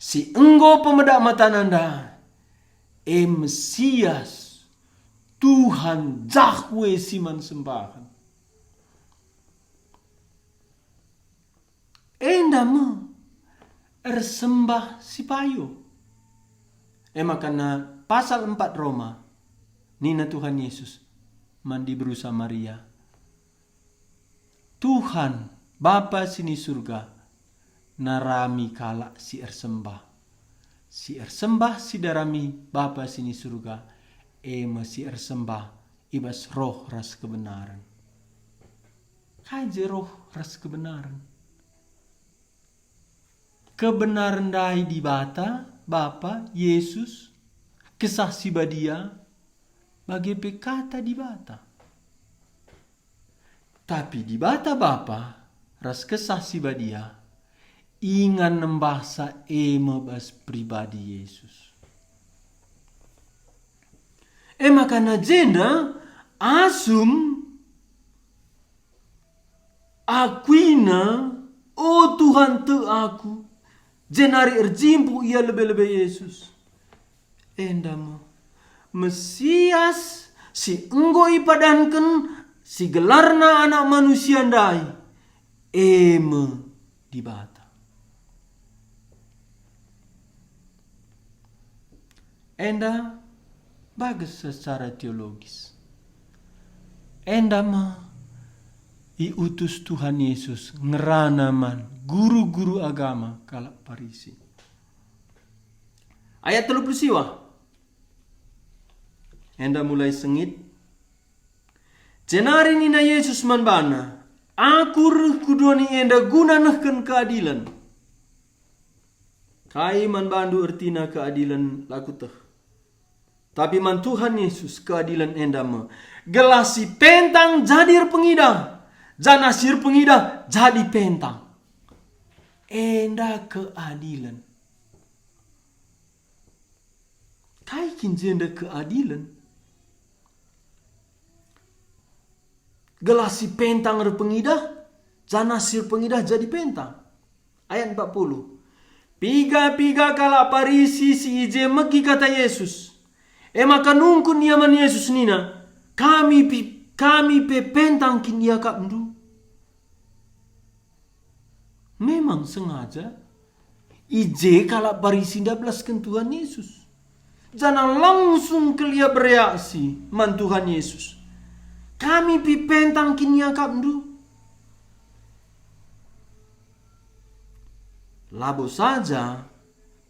Si enggo pemedak mata nanda Mesias Tuhan Yahweh siman sembahan. Endama ersembah si payo. Makana pasal 4 Roma nina Tuhan Yesus mandi berusaha Maria. Tuhan Bapa sini surga narami kala si ersembah. Si ersembah si darami Bapa sini surga. Masih ersembah ibas roh ras kebenaran. Kaje roh ras kebenaran. Kebenaran dai di bata Bapa Yesus kisah si badia bagi pekata di bata. Tapi di bata Bapa ras kisah si badia ingan nembahsa mebas pribadi Yesus. Makana jenda asum akuina oh Tuhan te aku jenari erjimpu ia lebe-lebe Yesus. endamu Mesias si enggo ipadanken si gelarna anak manusia ndai eme di bata. Enda bagus secara teologis. Enda mah diutus Tuhan Yesus ngeranaman guru-guru agama kalak Parisi. Ayat 30 siwa. Enda mulai sengit. Jenari nina Yesus manbana. Aku kudoni enda guna nehken keadilan. Kai manbandu ertina keadilan laku teh. Tapi man Tuhan Yesus keadilan enda me. Gelasi pentang jadi pengidah. Janasir pengidah jadi pentang. Enda keadilan. Kai kinjenda keadilan. Gelasi pentang pengidah. Janasir pengidah jadi pentang. Ayat 40. Piga-piga kala Parisi si ije megi kata Yesus. Maka nungkun niaman Yesus nina. Kami pe pentang kin ia kap ndu. Memang sengaja. Ije kala Parisi ndablaskan Tuhan Yesus. Jangan langsung kelia bereaksi man Tuhan Yesus. Kami pe pentang kin ia kap ndu. Labo saja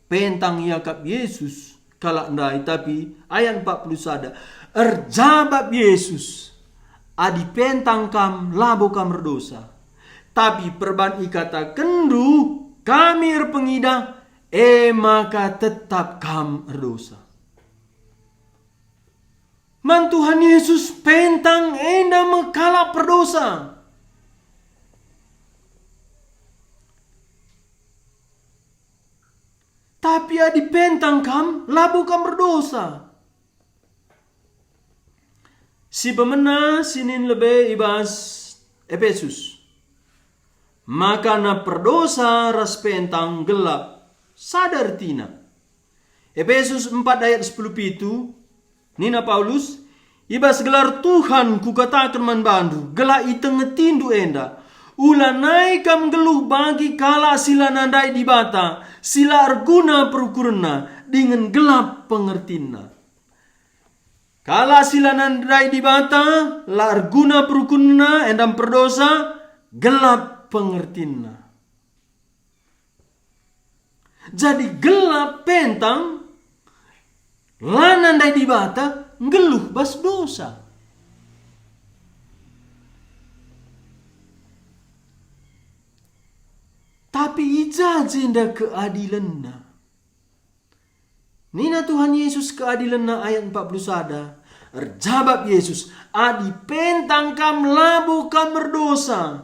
pentang yakap Yesus kalak ndai, tapi ayat 40 sada erjabab Yesus adi pentang kam labo kam berdosa, tapi perban ikata kendu kami erpengida maka tetap kam berdosa. Man Tuhan Yesus pentang enda mekala perdosa. Tapi adi pentang kam, labu kam berdosa. Si pemena sinin lebe ibas Efesus. Maka na perdosa ras pentang gelap sadar tina. Efesus 4 ayat 10 pitu. Nina Paulus. Ibas gelar Tuhan kukatakan man bandu. Gelak itengetindu enda. Ula naik kam geluh bagi kala sila nandai di bata. Sila arguna perukurna dengan gelap pengertina. Kala sila nandai di bata. La arguna perukurna endam perdosa. Gelap pengertina. Jadi gelap pentang. La nandai di bata. Ngeluh bas dosa. Tapi ija jenda keadilanna. Nina Tuhan Yesus keadilanna ayat 40 sada. Erjabab Yesus. Adi pentang kam labu kam berdosa.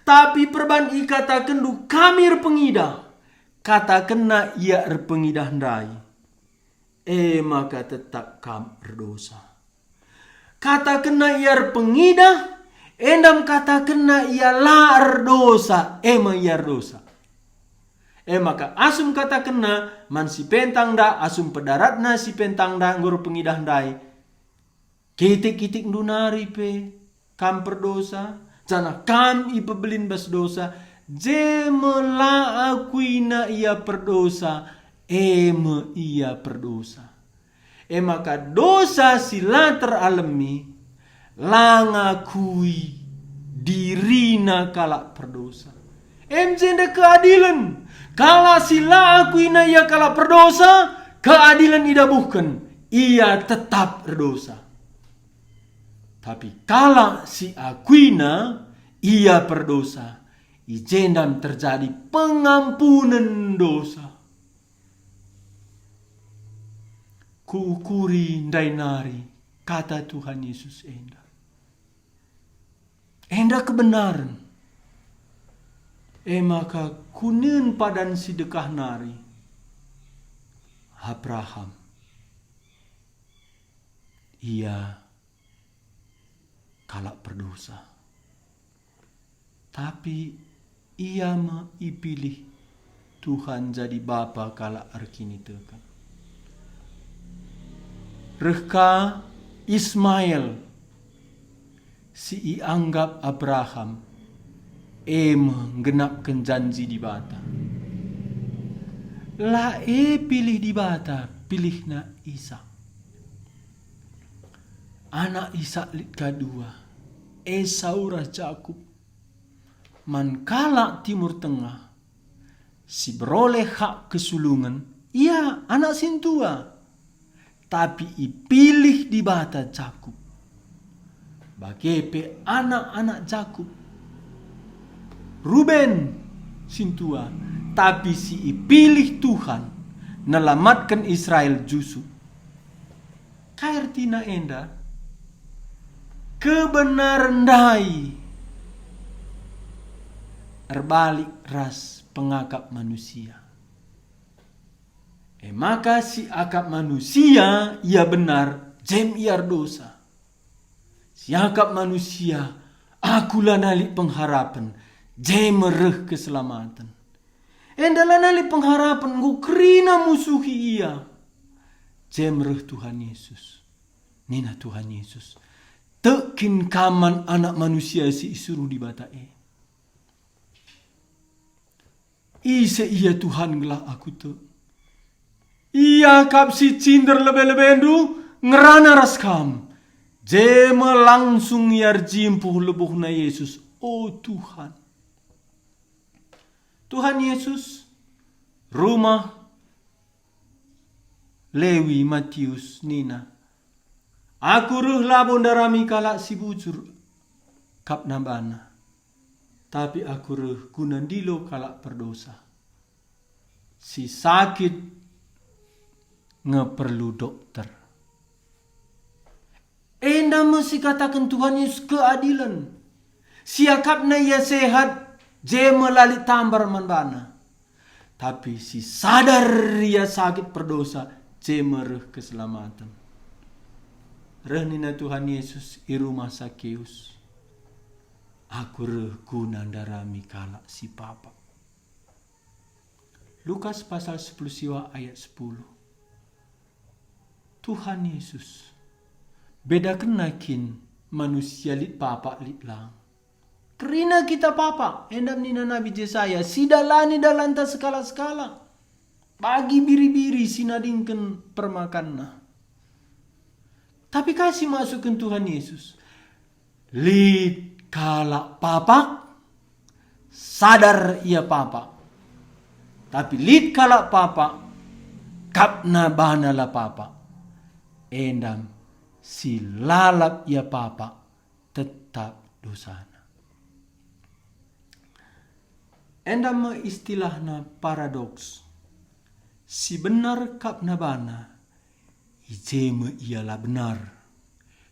Tapi perban ikata kendu kami erpengidah. Kata kena ia erpengidah ndai. Maka tetap kam berdosa. Kata kena ia erpengidah. Endam kata kena ia lar dosa. Ma ia dosa. Maka asum kata kena man si pentang da asum pedaratna si pentang da ngur pengidah dai. Kitik-kitik dunari pe kam perdosa. Jana kam ipebelin bas dosa. Jemela akuina ia perdosa. Me ia perdosa. Maka dosa sila teralami. Langakui dirina kalak perdosa. Jenda keadilan. Kala sila akuina ia kala perdosa, keadilan idabuhkan, ia tetap berdosa. Tapi kala si akuina ia berdosa, ijendam terjadi pengampunan dosa. Kuukuri ndainari kata Tuhan Yesus enda. Enda kebenaran. Maka kunen padan si dekah nari Abraham. Ia kalak berdosa. Tapi ia ipilih Tuhan jadi bapa kalak arkini tekan. Rehka Ismail si ianggap Abraham menggenapkan janji di bata. La pilih di bata, pilih na Ishak. Anak Ishak lit kedua, Esau Jakub. Mankala Timur Tengah, si beroleh hak kesulungan, ia anak sintua. Tapi ipilih di bata Jakub. Bagepe anak-anak Jakub. Ruben sintua. Tapi si ipilih Tuhan nelamatkan Israel Jusuf. Kairtina enda kebenaran dai terbalik ras pengakap manusia. Maka si akap manusia ia benar, jem iar dosa. Si akap manusia akulah nalik pengharapan, jem mereh keselamatan. Endalah nalik pengharapan gukrina musuhi ia, jem mereh Tuhan Yesus. Nina Tuhan Yesus. Tekin kaman anak manusia si isuruh di batae. Ise iya Tuhan gelah aku te. Iya kap si cinder lebe-lebendu ngerana raskam. Jema langsung yar jimpuh lebuh na Yesus. Oh Tuhan. Tuhan Yesus. Rumah Lewi, Matius, Nina. Aku ruh labon darami kalak si bujur kap nabana. Tapi aku ruh gunandilo kalak perdosa. Si sakit ngeperlu dokter. Enda mesti katakan Tuhan Yesus keadilan. Siakapna ia sehat, je melalui tambar manbana. Tapi si sadar ia sakit perdosa, je mereh keselamatan. Rehnina Tuhan Yesus i rumah Sakeus. Aku reh gunandarami kalak si papa. Lukas pasal 10 siwa ayat 10. Tuhan Yesus beda kenakin manusia lit papa lit lang. Kerina kita papa endam nina Nabi Jesaya sidalani dalanta skala-skala. Bagi biri-biri sinadingken permakanna. Tapi kasih masukkan Tuhan Yesus. Lit kalak papa sadar ia papa. Tapi lit kalak papa kapna bana la papa. Endam si lalap ia papa tetap dosana. Endam istilahna paradoks. Si benar kap nabana ijeme ialah benar.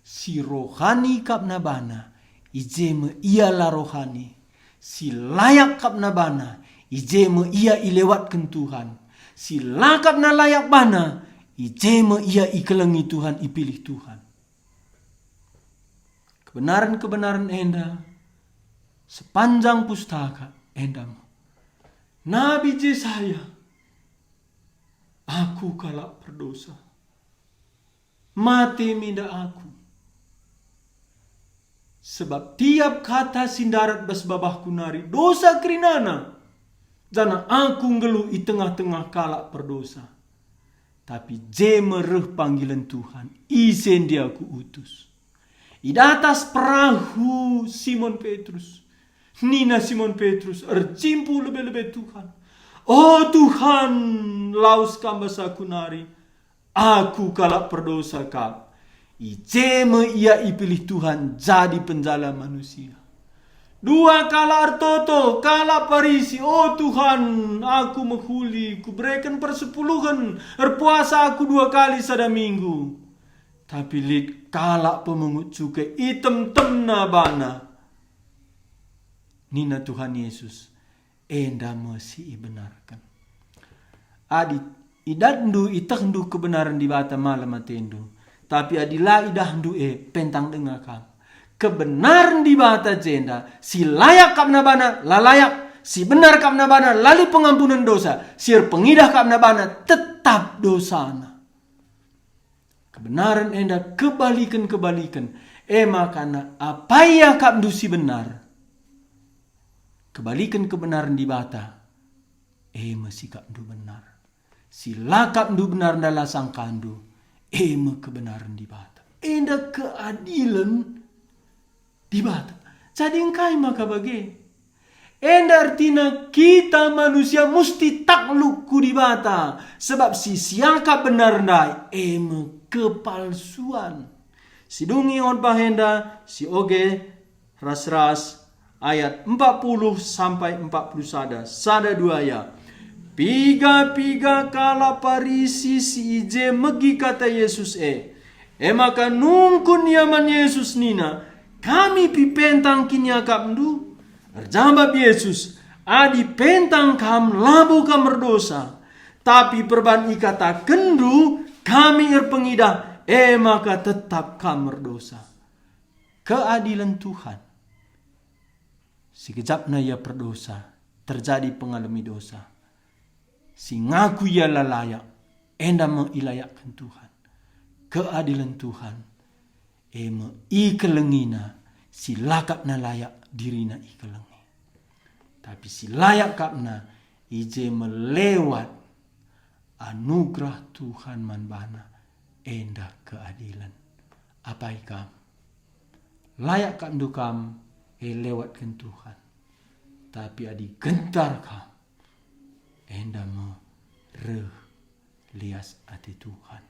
Si rohani kap nabana ijeme ialah rohani. Si layak kap nabana ijeme ia ilewatkan Tuhan. Si lakap na layak bana ijeme ia ikelengi Tuhan, ipilih Tuhan. Kebenaran-kebenaran enda sepanjang pustaka endam. Nabi Jesaya, aku kalak berdosa. Mati minda aku. Sebab tiap kata sindarat basbabahku nari dosa kerinana. Jana aku ngeluh i tengah-tengah kalak berdosa. Tapi jemereh panggilan Tuhan. Isen dia aku utus. Di atas perahu Simon Petrus. Nina Simon Petrus. Erjimpu lebih-lebih Tuhan. Oh Tuhan. Laus kambas aku nari. Aku kalak berdosa kap. Ijeme ia ipilih Tuhan. Jadi penjala manusia. Dua kala artoto, kala parisi. Oh Tuhan, aku menghuli, ku berikan persepuluhan, berpuasa aku 2 kali sada minggu. Tapi lit kala pemungut cukai, item temna bana. Nina Tuhan Yesus, enda mesti ibenarkan. Adit, idandu itakndu kebenaran di bata malam atendu. Tapi adilah idahdu pentang dengar kamu. Kebenaran di bata jenda, si layak kapna bana, lalayak, si benar kapna bana, lali pengampunan dosa, sir pengidah kapna bana, tetap dosana. kebenaran enda kebalikan. Makana apa ya kap dusi benar. Kebalikan kebenaran di bata. Masih kap du benar. Sila kap du benar dalam sangkandu. Kebenaran di bata. Enda keadilan di bata. Jadi engkai maka bagi. Enda artinya kita manusia mesti takluk ku di bata. Sebab si siangka benar dai. Kepalsuan. Si dungi on bahenda. Si oge ras-ras. Ayat 40 sampai 41. Sada dua ya. Piga-piga kala parisi si ije megi kata Yesus maka nungkun yaman Yesus nina. Kami pipentang kini akap ndu. Jambab Yesus, adi pentang kam labu kam berdosa. Tapi perban ikata kendu kami erpengidah. Maka tetap kam berdosa. Keadilan Tuhan. Sekejapna ia berdosa. Terjadi pengalami dosa. Si ngaku ia layak. Enda mengilayakkan Tuhan. Keadilan Tuhan. Ikelengina. Si lakap na layak dirina ikelengi. Tapi si layak kapna ije melewat anugerah Tuhan manbana enda keadilan. Apa ikam? Layak kam dukam lewatkan Tuhan. Tapi adi gentar kam enda me lias ati Tuhan.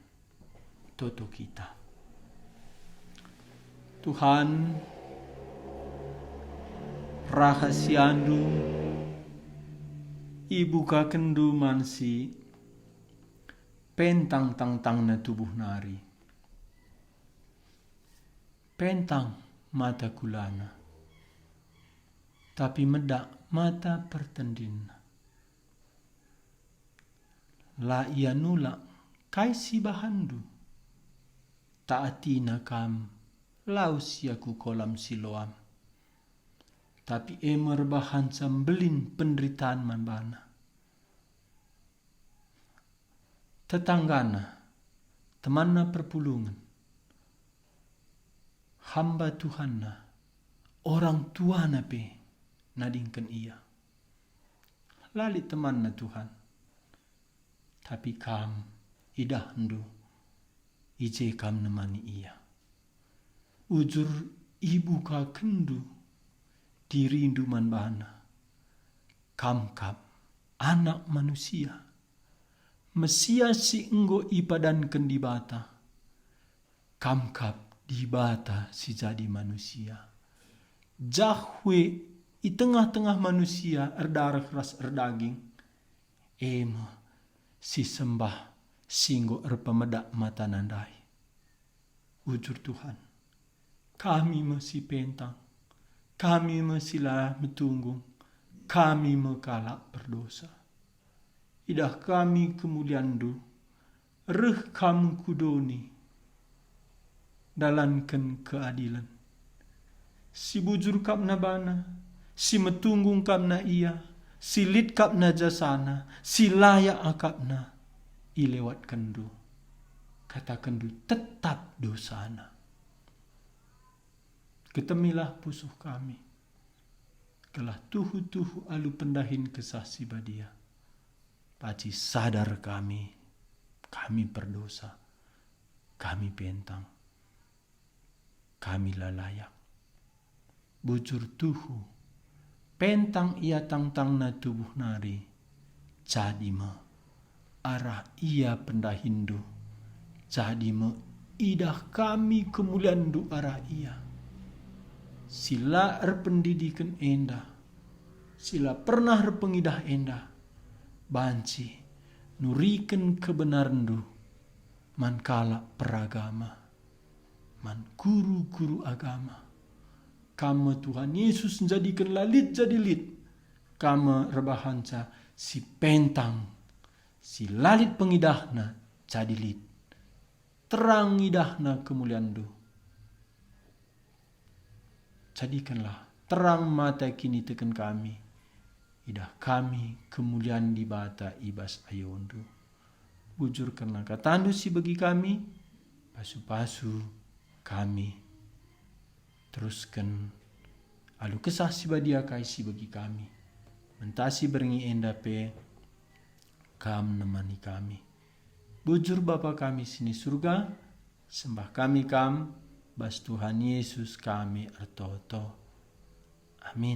Toto kita. Tuhan rahasiandu ibuka kendu mansi pentang tang na tubuh nari. Pentang mata kulana. Tapi medak mata pertendin. La ia nulak kai si bahandu. Taatina kam laus yaku kolam siloam. Tapi merbahan sambelin penderitaan manbana. Tetanggana, temanna perpulungan, hamba Tuhanna, orang tuana pe nadingkan ia. Lali temanna Tuhan, tapi kam idah ndu, ije kam nemani ia. Ujur ibu ka kendu, dirindu manbana. Kam kap anak manusia. Mesia si enggo ipadankan di bata. Kam kap di bata si jadi manusia. Jahwe i tengah-tengah manusia erdarah ras erdaging. Si sembah singgo erpemedak mata nandai. Ujur Tuhan. Kami masih pentang. Kami mesilah metunggung, kami mekalak berdosa. Idah kami kemuliandu, reh kamu kudoni, dalankan keadilan. Si bujur kapna bana, si metunggung kapna ia, si lit kapna jasana, si layak akapna, ilewat kendu. Kata kendu tetap dosana. Ketemilah pusuh kami. Kelah tuhu-tuhu alu pendahin kesah si badia. Paci sadar kami berdosa. Kami pentang. Kami layak. Bujur tuhu. Pentang ia tang-tang na tubuh nari. Jadi me. Arah ia pendahindu. Jadi me. Idah kami kemuliaan du arah ia. Sila pendidikan endah. Sila pernah pengidah endah. Banci. Nurikan kebenaran du. Man kala peragama. Man guru-guru agama. Kamu Tuhan Yesus jadikan lalit jadi lit. Kamu rebahanca si pentang. Si lalit pengidahna jadi lit. Terang idahna kemuliaan du. Jadikanlah terang mata kini tekan kami. Idah kami kemuliaan di bata ibas ayondu. Bujur karena katandu si bagi kami. pasu-pasu kami teruskan alu kesah si badia kaisi bagi kami. Mentasi beringi enda pe kam nemani kami. Bujur Bapa kami sini surga, sembah kami kam, bas Tuhan Yesus kami artoto. Amin.